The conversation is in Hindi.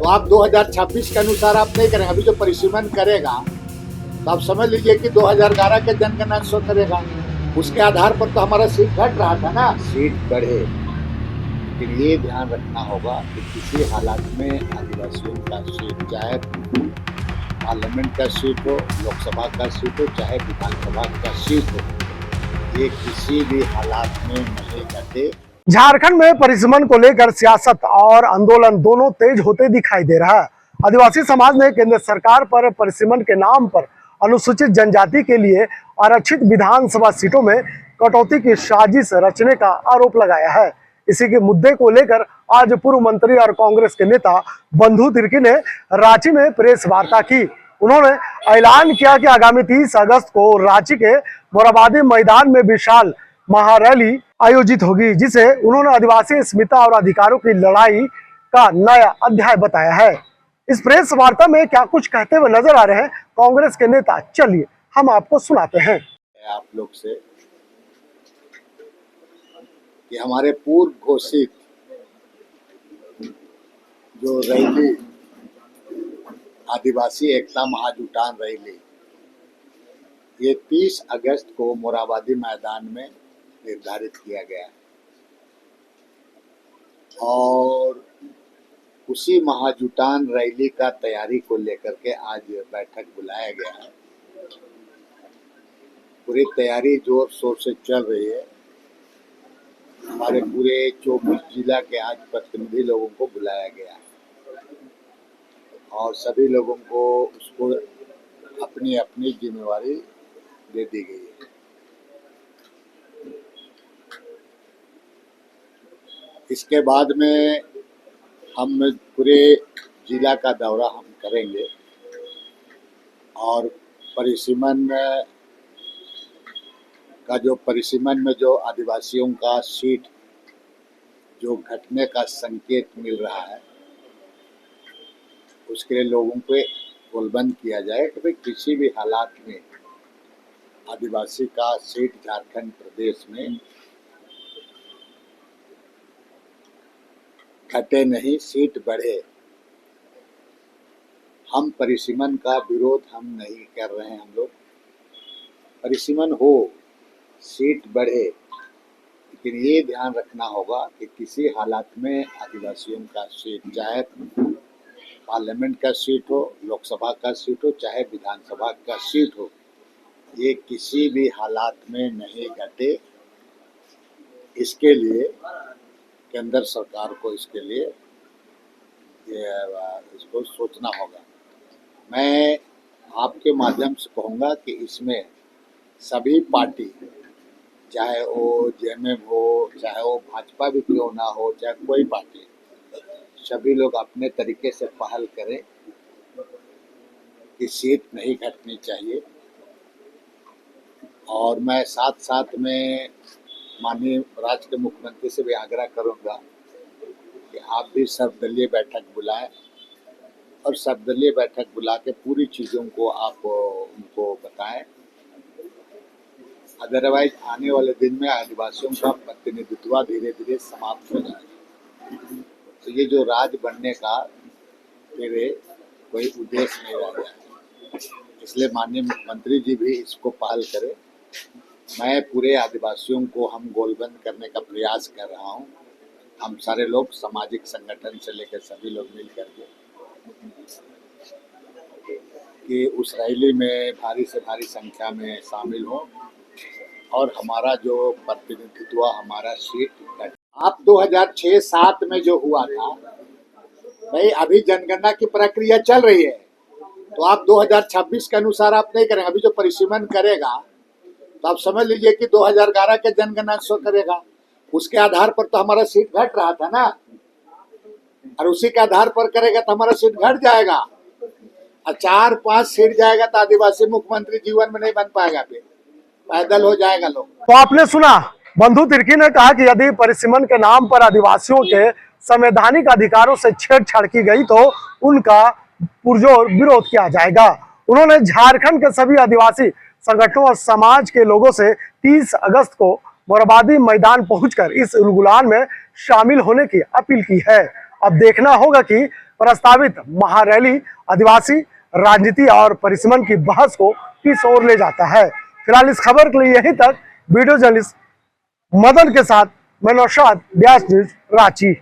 तो आप 2026 के अनुसार आप नहीं करेंगे। अभी जो परिसीमन करेगा तो आप समझ लीजिए कि 2011 के जनगणना शो करेगा, उसके आधार पर तो हमारा सीट घट रहा था ना, सीट बढ़े। लेकिन ये ध्यान रखना होगा कि किसी हालात में आदिवासियों का सीट, चाहे पार्लियामेंट का सीट हो, लोकसभा का सीट हो, चाहे विधानसभा का सीट हो, ये किसी भी हालात में नहीं घटे। झारखंड में परिसीमन को लेकर सियासत और आंदोलन दोनों तेज होते दिखाई दे रहा है। आदिवासी समाज ने केंद्र सरकार पर परिसीमन के नाम पर अनुसूचित जनजाति के लिए आरक्षित विधानसभा सीटों में कटौती की साजिश रचने का आरोप लगाया है। इसी के मुद्दे को लेकर आज पूर्व मंत्री और कांग्रेस के नेता बंधु तिर्की ने रांची में प्रेस वार्ता की। उन्होंने ऐलान किया कि आगामी 30 अगस्त को रांची के मोराबादी मैदान में विशाल महारैली आयोजित होगी, जिसे उन्होंने आदिवासी अस्मिता और अधिकारों की लड़ाई का नया अध्याय बताया है। इस प्रेस वार्ता में क्या कुछ कहते हुए नजर आ रहे हैं कांग्रेस के नेता, चलिए हम आपको सुनाते हैं। आप लोग से कि हमारे पूर्व घोषित जो रैली, आदिवासी एकता महाजुटान रैली, ये 30 अगस्त को मोराबादी मैदान में निर्धारित किया गया है और उसी महाजुटान रैली का तैयारी को लेकर के आज बैठक बुलाया गया है। पूरी तैयारी जोर शोर से चल रही है। हमारे पूरे 24 जिला के आज प्रतिनिधि लोगों को बुलाया गया है और सभी लोगों को उसको अपनी अपनी जिम्मेवारी दे दी गई है। इसके बाद में हम पूरे जिला का दौरा हम करेंगे और परिसीमन में जो आदिवासियों का सीट जो घटने का संकेत मिल रहा है, उसके लिए लोगों पे गोलबंद किया जाए कि भाई किसी भी हालात में आदिवासी का सीट झारखंड प्रदेश में घटे नहीं, सीट बढ़े। हम परिसीमन का विरोध हम नहीं कर रहे हैं। हम लोग परिसीमन हो, सीट बढ़े, लेकिन ये ध्यान रखना होगा कि किसी हालात में आदिवासियों का सीट, चाहे पार्लियामेंट का सीट हो, लोकसभा का सीट हो, चाहे विधानसभा का सीट हो, ये किसी भी हालात में नहीं घटे। इसके लिए केंद्र सरकार को इसके लिए इसको सोचना होगा। मैं आपके माध्यम से कहूँगा कि इसमें सभी पार्टी, चाहे वो जेएमएम हो, चाहे वो भाजपा भी क्यों ना हो, चाहे कोई पार्टी, सभी लोग अपने तरीके से पहल करें कि सीट नहीं घटनी चाहिए। और मैं साथ साथ में माननीय राज्य के मुख्यमंत्री से भी आग्रह करूंगा कि आप भी सर्वदलीय बैठक बुलाएं और सर्वदलीय बैठक बुला के पूरी चीज़ों को आप उनको बताएं। अदरवाइज आने वाले दिन में आदिवासियों का प्रतिनिधित्व धीरे धीरे समाप्त हो जाएगा। तो ये जो राज बनने का फिर कोई उद्देश्य नहीं रह गया। इसलिए माननीय मुख्यमंत्री जी भी इसको पहल करें। मैं पूरे आदिवासियों को हम गोलबंद करने का प्रयास कर रहा हूं। हम सारे लोग, सामाजिक संगठन से लेकर सभी लोग मिल करके, कि उस रैली में भारी से भारी संख्या में शामिल हो और हमारा जो प्रतिनिधित्व, हमारा सीट। आप 2006-07 में जो हुआ था, भाई अभी जनगणना की प्रक्रिया चल रही है, तो आप 2026 के अनुसार आप नहीं करेंगे। अभी जो परिसीमन करेगा तो आप समझ लीजिए कि 2011 के जनगणना शो करेगा, उसके आधार पर तो हमारा सीट घट रहा था ना, और उसी के आधार पर करेगा तो हमारा सीट घट जाएगा और 4-5 सीट जाएगा तो आदिवासी मुख्यमंत्री जीवन में नहीं बन पाएगा, फिर पैदल हो जाएगा लोग। तो आपने सुना, बंधु तिर्की ने कहा कि यदि परिसीमन के नाम पर आदिवासियों के संवैधानिक अधिकारों से छेड़छाड़ की गई तो उनका पुरजोर विरोध किया जाएगा। उन्होंने झारखंड के सभी आदिवासी संगठनों और समाज के लोगों से 30 अगस्त को मोराबादी मैदान पहुंचकर इस उलगुलान में शामिल होने की अपील की है। अब देखना होगा कि प्रस्तावित महारैली आदिवासी राजनीति और परिसीमन की बहस को किस ओर ले जाता है। फिलहाल इस खबर के लिए यहीं तक। वीडियो जर्नलिस्ट मदन के साथ मैं नौशाद, व्यास न्यूज, रांची।